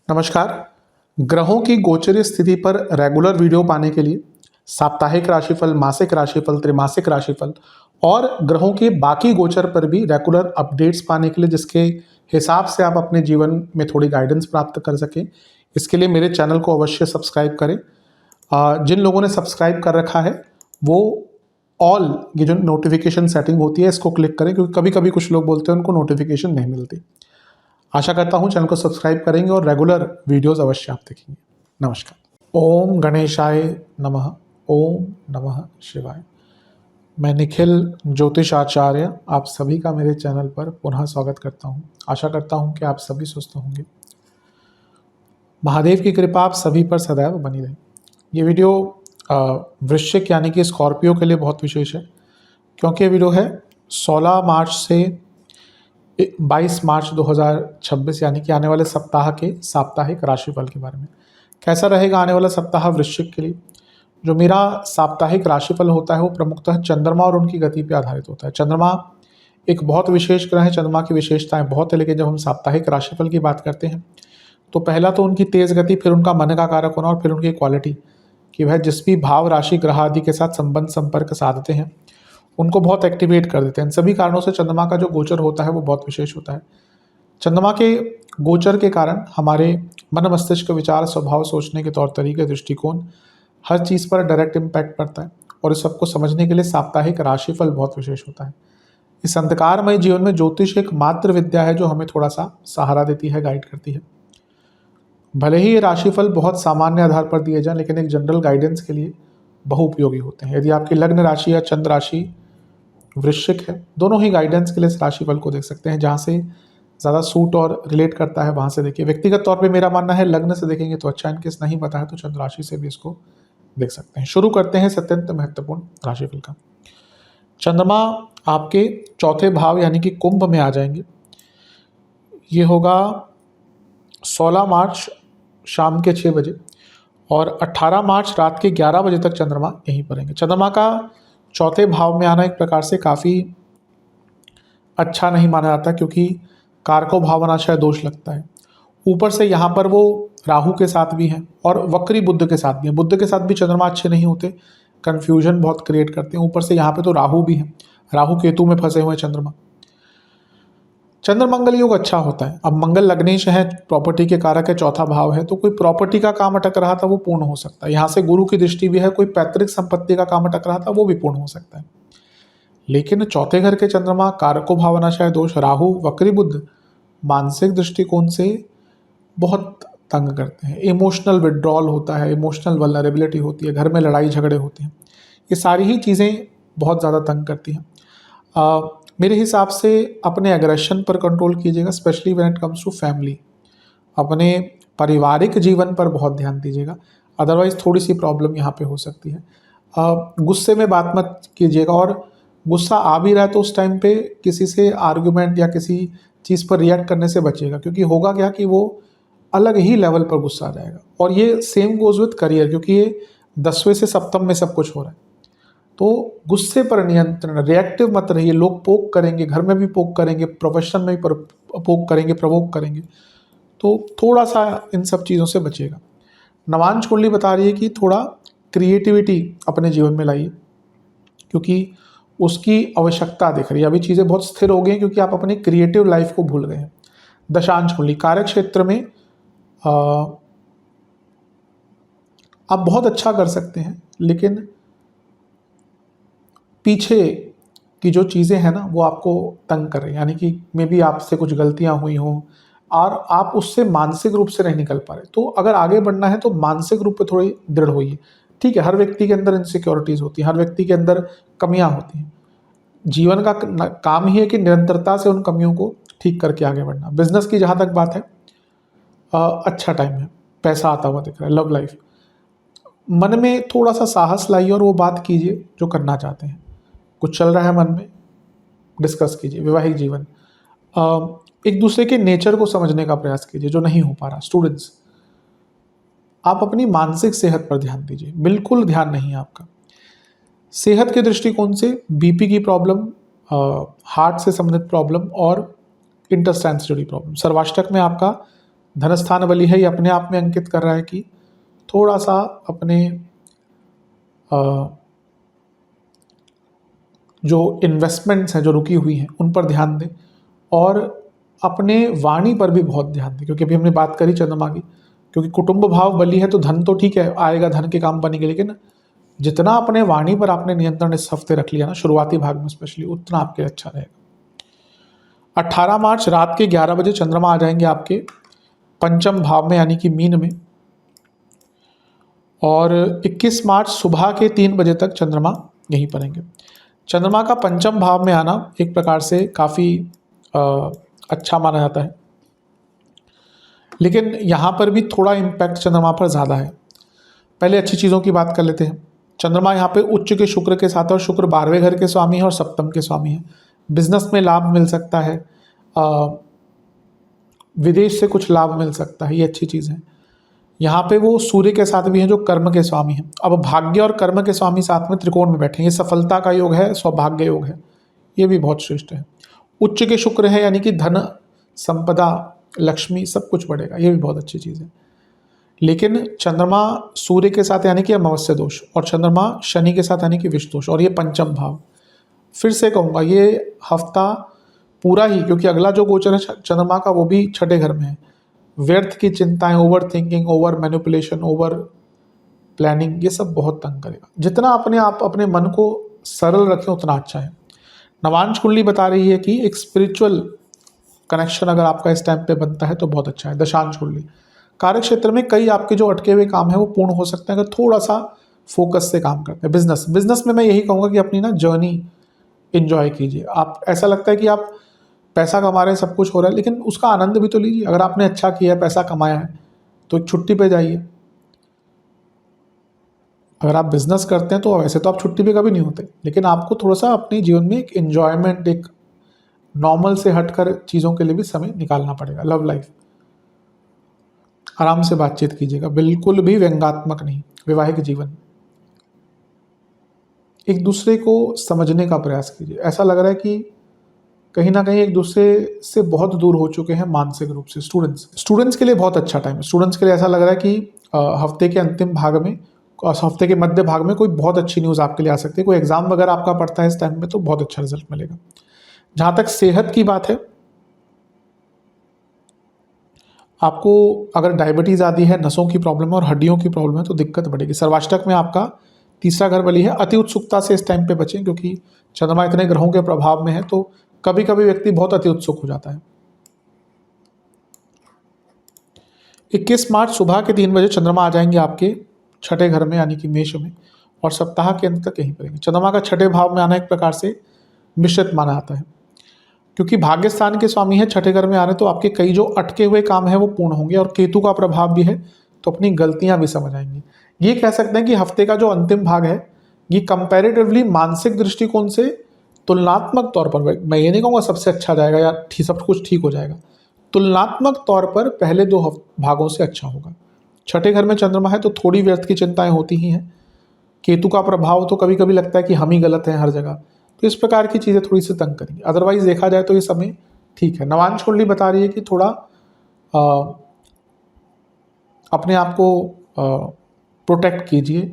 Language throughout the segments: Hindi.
नमस्कार। ग्रहों की गोचरीय स्थिति पर रेगुलर वीडियो पाने के लिए साप्ताहिक राशिफल, मासिक राशिफल, त्रैमासिक राशिफल और ग्रहों के बाकी गोचर पर भी रेगुलर अपडेट्स पाने के लिए, जिसके हिसाब से आप अपने जीवन में थोड़ी गाइडेंस प्राप्त कर सकें, इसके लिए मेरे चैनल को अवश्य सब्सक्राइब करें। जिन लोगों ने सब्सक्राइब कर रखा है वो ऑल ये जो नोटिफिकेशन सेटिंग होती है इसको क्लिक करें, क्योंकि कभी कभी कुछ लोग बोलते हैं उनको नोटिफिकेशन नहीं मिलती। आशा करता हूं चैनल को सब्सक्राइब करेंगे और रेगुलर वीडियोस अवश्य आप देखेंगे। नमस्कार। ओम गणेशाय नमः। ओम नमः शिवाय। मैं निखिल ज्योतिष आचार्य आप सभी का मेरे चैनल पर पुनः स्वागत करता हूं। आशा करता हूं कि आप सभी स्वस्थ होंगे। महादेव की कृपा आप सभी पर सदैव बनी रहे। ये वीडियो वृश्चिक यानी कि स्कॉर्पियो के लिए बहुत विशेष है, क्योंकि ये वीडियो है 16 मार्च से 22 मार्च 2026 यानी कि आने वाले सप्ताह के साप्ताहिक राशिफल के बारे में। कैसा रहेगा आने वाला सप्ताह वृश्चिक के लिए। जो मेरा साप्ताहिक राशिफल होता है वो प्रमुखतः चंद्रमा और उनकी गति पर आधारित होता है। चंद्रमा एक बहुत विशेष ग्रह है, चंद्रमा की विशेषताएं बहुत है, लेकिन जब हम साप्ताहिक राशिफल की बात करते हैं तो पहला तो उनकी तेज गति, फिर उनका मन का कारक होना और फिर उनकी क्वालिटी कि वह जिस भी भाव, राशि, ग्रह आदि के साथ संबंध संपर्क साधते हैं उनको बहुत एक्टिवेट कर देते हैं। इन सभी कारणों से चंद्रमा का जो गोचर होता है वो बहुत विशेष होता है। चंद्रमा के गोचर के कारण हमारे मन, मस्तिष्क, विचार, स्वभाव, सोचने के तौर तरीके, दृष्टिकोण, हर चीज़ पर डायरेक्ट इम्पैक्ट पड़ता है। और इस सबको समझने के लिए साप्ताहिक राशिफल बहुत विशेष होता है। इस अंधकारमय जीवन में ज्योतिष एक मात्र विद्या है जो हमें थोड़ा सा सहारा देती है, गाइड करती है। भले ही ये राशिफल बहुत सामान्य आधार पर दिए जाएं, लेकिन एक जनरल गाइडेंस के लिए बहुउपयोगी होते हैं। यदि आपकी लग्न राशि या चंद्र राशि वृश्चिक है, दोनों ही गाइडेंस के लिए इस राशिफल को देख सकते हैं। जहाँ से ज़्यादा सूट और रिलेट करता है वहाँ से देखिए। व्यक्तिगत तौर पे मेरा मानना है लग्न से देखेंगे तो अच्छा, इनकेस नहीं पता है तो चंद्र राशि से भी इसको देख सकते हैं। शुरू करते हैं अत्यंत महत्वपूर्ण राशिफल का। चंद्रमा आपके चौथे भाव यानी कि कुंभ में आ जाएंगे। ये होगा 16 मार्च शाम के 6 बजे और 18 मार्च रात के 11 बजे तक चंद्रमा यहीं पर रहेंगे। चंद्रमा का चौथे भाव में आना एक प्रकार से काफ़ी अच्छा नहीं माना जाता, क्योंकि कारको भावनाशय दोष लगता है। ऊपर से यहाँ पर वो राहु के साथ भी हैं और वक्री बुध के साथ भी हैं। बुध के साथ भी चंद्रमा अच्छे नहीं होते, कन्फ्यूजन बहुत क्रिएट करते हैं। ऊपर से यहाँ पे तो राहु भी हैं, राहु केतु में फंसे हुए चंद्रमा। चंद्र मंगल योग अच्छा होता है। अब मंगल लग्नेश है, प्रॉपर्टी के कारक है, चौथा भाव है, तो कोई प्रॉपर्टी का काम अटक रहा था वो पूर्ण हो सकता है। यहाँ से गुरु की दृष्टि भी है, कोई पैतृक संपत्ति का काम अटक रहा था वो भी पूर्ण हो सकता है। लेकिन चौथे घर के चंद्रमा, कारको भावनाशय दोष, राहु, वक्री बुध मानसिक दृष्टिकोण से बहुत तंग करते हैं। इमोशनल विड्रॉल होता है, इमोशनल वल्नरेबिलिटी होती है, घर में लड़ाई झगड़े होते हैं। ये सारी ही चीज़ें बहुत ज़्यादा तंग करती हैं। मेरे हिसाब से अपने एग्रेशन पर कंट्रोल कीजिएगा, specially when it comes to family. अपने पारिवारिक जीवन पर बहुत ध्यान दीजिएगा, अदरवाइज थोड़ी सी प्रॉब्लम यहाँ पे हो सकती है। गुस्से में बात मत कीजिएगा, और गुस्सा आ भी रहा है तो उस टाइम पे किसी से आर्गुमेंट या किसी चीज़ पर रिएक्ट करने से बचिएगा, क्योंकि होगा क्या कि वो अलग ही लेवल पर गुस्सा आ जाएगा। और ये सेम गोज विथ करियर, क्योंकि ये 10वें से सप्तम में सब कुछ हो रहा है। तो गुस्से पर नियंत्रण, रिएक्टिव मत रहिए। लोग पोक करेंगे, घर में भी पोक करेंगे, प्रोफेशन में भी पोक करेंगे, प्रवोक करेंगे, तो थोड़ा सा इन सब चीज़ों से बचिएगा। नवांश कुंडली बता रही है कि थोड़ा क्रिएटिविटी अपने जीवन में लाइए, क्योंकि उसकी आवश्यकता दिख रही है। अभी चीज़ें बहुत स्थिर हो गई हैं क्योंकि आप अपनी क्रिएटिव लाइफ को भूल गए हैं। दशांश कुंडली कार्य क्षेत्र में आप बहुत अच्छा कर सकते हैं, लेकिन पीछे की जो चीज़ें हैं ना वो आपको तंग कर रही हैं। यानी कि मे बी आपसे कुछ गलतियां हुई हों और आप उससे मानसिक रूप से नहीं निकल पा रहे। तो अगर आगे बढ़ना है तो मानसिक रूप पे थोड़ी दृढ़ होइए। ठीक है, हर व्यक्ति के अंदर इनसिक्योरिटीज़ होती हैं, हर व्यक्ति के अंदर कमियां होती हैं। जीवन का काम ही है कि निरंतरता से उन कमियों को ठीक करके आगे बढ़ना। बिजनेस की जहाँ तक बात है, अच्छा टाइम है, पैसा आता हुआ दिख रहा है। लव लाइफ, मन में थोड़ा सा साहस लाइए और वो बात कीजिए जो करना चाहते हैं। कुछ चल रहा है मन में, डिस्कस कीजिए। वैवाहिक जीवन, एक दूसरे के नेचर को समझने का प्रयास कीजिए जो नहीं हो पा रहा। स्टूडेंट्स, आप अपनी मानसिक सेहत पर ध्यान दीजिए, बिल्कुल ध्यान नहीं है आपका। सेहत के दृष्टिकोण से बीपी की प्रॉब्लम, हार्ट से संबंधित प्रॉब्लम और इंटेस्टाइन से जुड़ी प्रॉब्लम। सर्वाष्टक में आपका धनस्थान बली है, ये अपने आप में अंकित कर रहा है कि थोड़ा सा अपने जो इन्वेस्टमेंट्स हैं जो रुकी हुई हैं उन पर ध्यान दें, और अपने वाणी पर भी बहुत ध्यान दें, क्योंकि अभी हमने बात करी चंद्रमा की, क्योंकि कुटुंब भाव बली है तो धन तो ठीक है आएगा, धन के काम बनेंगे, लेकिन जितना अपने वाणी पर आपने नियंत्रण इस हफ्ते रख लिया ना, शुरुआती भाग में स्पेशली, उतना आपके लिए अच्छा रहेगा। 18 मार्च रात के 11 बजे चंद्रमा आ जाएंगे आपके पंचम भाव में, यानी कि मीन में, और 21 मार्च सुबह के 3 बजे तक चंद्रमा यहीं पर रहेंगे। चंद्रमा का पंचम भाव में आना एक प्रकार से काफ़ी अच्छा माना जाता है, लेकिन यहाँ पर भी थोड़ा इम्पैक्ट चंद्रमा पर ज़्यादा है। पहले अच्छी चीज़ों की बात कर लेते हैं। चंद्रमा यहाँ पे उच्च के शुक्र के साथ, और शुक्र 12वें घर के स्वामी है और सप्तम के स्वामी है। बिजनेस में लाभ मिल सकता है, विदेश से कुछ लाभ मिल सकता है, ये अच्छी चीज़ है। यहाँ पे वो सूर्य के साथ भी हैं जो कर्म के स्वामी हैं। अब भाग्य और कर्म के स्वामी साथ में त्रिकोण में बैठे, ये सफलता का योग है, सौभाग्य योग है, ये भी बहुत श्रेष्ठ है। उच्च के शुक्र है, यानी कि धन, संपदा, लक्ष्मी सब कुछ बढ़ेगा, ये भी बहुत अच्छी चीज़ है। लेकिन चंद्रमा सूर्य के साथ यानी कि अमावस्या दोष, और चंद्रमा शनि के साथ यानी कि विष दोष, और ये पंचम भाव। फिर से कहूँगा ये हफ्ता पूरा ही, क्योंकि अगला जो गोचर है चंद्रमा का वो भी छठे घर में है, व्यर्थ की चिंताएं, over thinking, over manipulation, over planning, ये सब बहुत तंग करेगा। जितना अपने मन को सरल रखें उतना अच्छा है। नवांश कुंडली बता रही है कि एक स्पिरिचुअल कनेक्शन अगर आपका इस टाइम पे बनता है तो बहुत अच्छा है। दशांश कुंडली कार्य क्षेत्र में कई आपके जो अटके हुए काम है वो पूर्ण हो सकते हैं अगर थोड़ा सा फोकस से काम करते हैं। बिजनेस में मैं यही कहूँगा कि अपनी ना जर्नी एंजॉय कीजिए। आप ऐसा लगता है कि आप पैसा कमा रहे हैं, सब कुछ हो रहा है, लेकिन उसका आनंद भी तो लीजिए। अगर आपने अच्छा किया है, पैसा कमाया है, तो एक छुट्टी पे जाइए। अगर आप बिजनेस करते हैं तो वैसे तो आप छुट्टी पे कभी नहीं होते, लेकिन आपको थोड़ा सा अपने जीवन में एक एंजॉयमेंट, एक नॉर्मल से हटकर चीज़ों के लिए भी समय निकालना पड़ेगा। लव लाइफ, आराम से बातचीत कीजिएगा, बिल्कुल भी व्यंग्यात्मक नहीं। वैवाहिक जीवन, एक दूसरे को समझने का प्रयास कीजिए। ऐसा लग रहा है कि कहीं ना कहीं एक दूसरे से बहुत दूर हो चुके हैं मानसिक रूप से। स्टूडेंट्स के लिए बहुत अच्छा टाइम है। स्टूडेंट्स के लिए ऐसा लग रहा है कि हफ्ते के अंतिम भाग में, हफ्ते के मध्य भाग में कोई बहुत अच्छी न्यूज़ आपके लिए आ सकती है। कोई एग्जाम वगैरह आपका पड़ता है इस टाइम में तो बहुत अच्छा रिजल्ट मिलेगा। जहाँ तक सेहत की बात है, आपको अगर डायबिटीज़ आदि है, नसों की प्रॉब्लम है और हड्डियों की प्रॉब्लम है तो दिक्कत बढ़ेगी। सर्वाष्टक में आपका तीसरा घर बली है। अति उत्सुकता से इस टाइम पे बचें, क्योंकि चंद्रमा इतने ग्रहों के प्रभाव में है तो कभी कभी व्यक्ति बहुत अति उत्सुक हो जाता है। 21 मार्च सुबह के 3 बजे चंद्रमा आ जाएंगे आपके छठे घर में, यानी कि मेष में, और सप्ताह के अंत तक यहीं पर रहेंगे। चंद्रमा का छठे भाव में आना एक प्रकार से मिश्रित माना जाता है, क्योंकि भाग्य स्थान के स्वामी है, छठे घर में आ रहे तो आपके कई जो अटके हुए काम है वो पूर्ण होंगे, और केतु का प्रभाव भी है तो अपनी गलतियां भी समझ आएंगी। ये कह सकते हैं कि हफ्ते का जो अंतिम भाग है ये कंपैरेटिवली मानसिक दृष्टिकोण से तुलनात्मक तौर पर, मैं ये नहीं कहूँगा सबसे अच्छा जाएगा या सब कुछ ठीक हो जाएगा, तुलनात्मक तौर पर पहले 2 भागों से अच्छा होगा। छठे घर में चंद्रमा है तो थोड़ी व्यर्थ की चिंताएं होती ही हैं। केतु का प्रभाव तो कभी कभी लगता है कि हम ही गलत हैं हर जगह, तो इस प्रकार की चीज़ें थोड़ी सी तंग करेंगी। अदरवाइज देखा जाए तो ये समय ठीक है। नवांश कुंडली बता रही है कि थोड़ा अपने आप को प्रोटेक्ट कीजिए,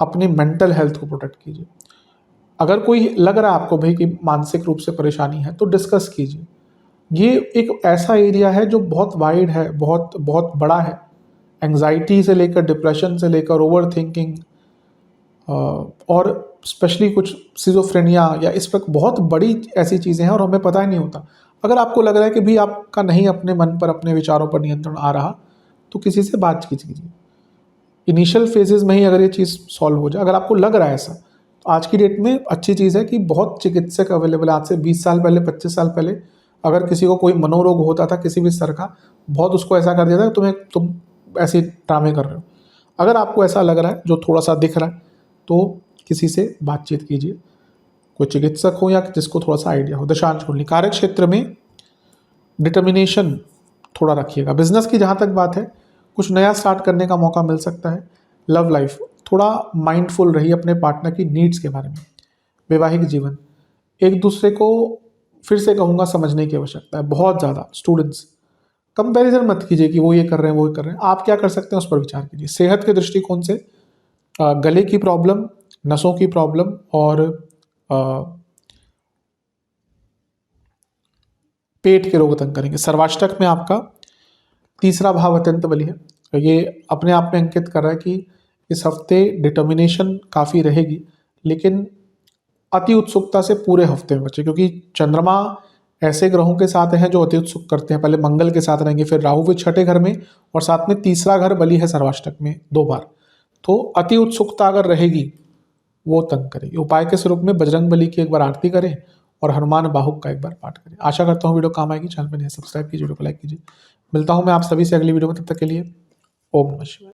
अपनी मेंटल हेल्थ को प्रोटेक्ट कीजिए। अगर कोई लग रहा है आपको भाई कि मानसिक रूप से परेशानी है तो डिस्कस कीजिए। ये एक ऐसा एरिया है जो बहुत वाइड है, बहुत बहुत बड़ा है। एंग्जाइटी से लेकर डिप्रेशन से लेकर ओवर थिंकिंग और स्पेशली कुछ सिजोफ्रेनिया या इस पर बहुत बड़ी ऐसी चीज़ें हैं और हमें पता ही नहीं होता। अगर आपको लग रहा है कि भी आपका नहीं अपने मन पर, अपने विचारों पर नियंत्रण आ रहा, तो किसी से बातचीत कीजिए। इनिशियल फेजेस में ही अगर ये चीज़ सॉल्व हो जाए, अगर आपको लग रहा है ऐसा, तो आज की डेट में अच्छी चीज़ है कि बहुत चिकित्सक अवेलेबल है। आज से 20 साल पहले, 25 साल पहले अगर किसी को कोई मनोरोग होता था किसी भी स्तर का, बहुत उसको ऐसा कर दिया था तुम ऐसे ड्रामे कर रहे हो। अगर आपको ऐसा लग रहा है, जो थोड़ा सा दिख रहा है, तो किसी से बातचीत कीजिए, कोई चिकित्सक हो या जिसको थोड़ा सा आइडिया हो। दशांश कुंडली कार्य क्षेत्र में डिटर्मिनेशन थोड़ा रखिएगा। बिजनेस की जहाँ तक बात है, कुछ नया स्टार्ट करने का मौका मिल सकता है। लव लाइफ, थोड़ा माइंडफुल रहिए अपने पार्टनर की नीड्स के बारे में। वैवाहिक जीवन, एक दूसरे को फिर से कहूँगा समझने की आवश्यकता है बहुत ज़्यादा। स्टूडेंट्स कंपैरिजन मत कीजिए कि वो ये कर रहे हैं वो ये कर रहे हैं, आप क्या कर सकते हैं उस पर विचार कीजिए। सेहत के दृष्टिकोण से गले की प्रॉब्लम, नसों की प्रॉब्लम और पेट के रोग तंग करेंगे। सर्वाष्टक में आपका तीसरा भाव अत्यंत बली है, तो ये अपने आप में अंकित कर रहा है कि इस हफ्ते डिटर्मिनेशन काफ़ी रहेगी, लेकिन अति उत्सुकता से पूरे हफ्ते में बचे, क्योंकि चंद्रमा ऐसे ग्रहों के साथ हैं जो अति उत्सुक करते हैं। पहले मंगल के साथ रहेंगे, फिर राहु भी छठे घर में, और साथ में तीसरा घर बली है सर्वाष्टक में 2 बार। तो अति उत्सुकता अगर रहेगी वो तंग करेगी। उपाय के स्वरूप में बजरंग बली की एक बार आरती करें और हनुमान बाहुक का एक बार पाठ करें। आशा करता हूँ वीडियो काम आएगी। चैनल पर नए सब्सक्राइब कीजिए, वीडियो को लाइक कीजिए। मिलता हूँ मैं आप सभी से अगली वीडियो में, तब तक के लिए ओम नमः शिवाय।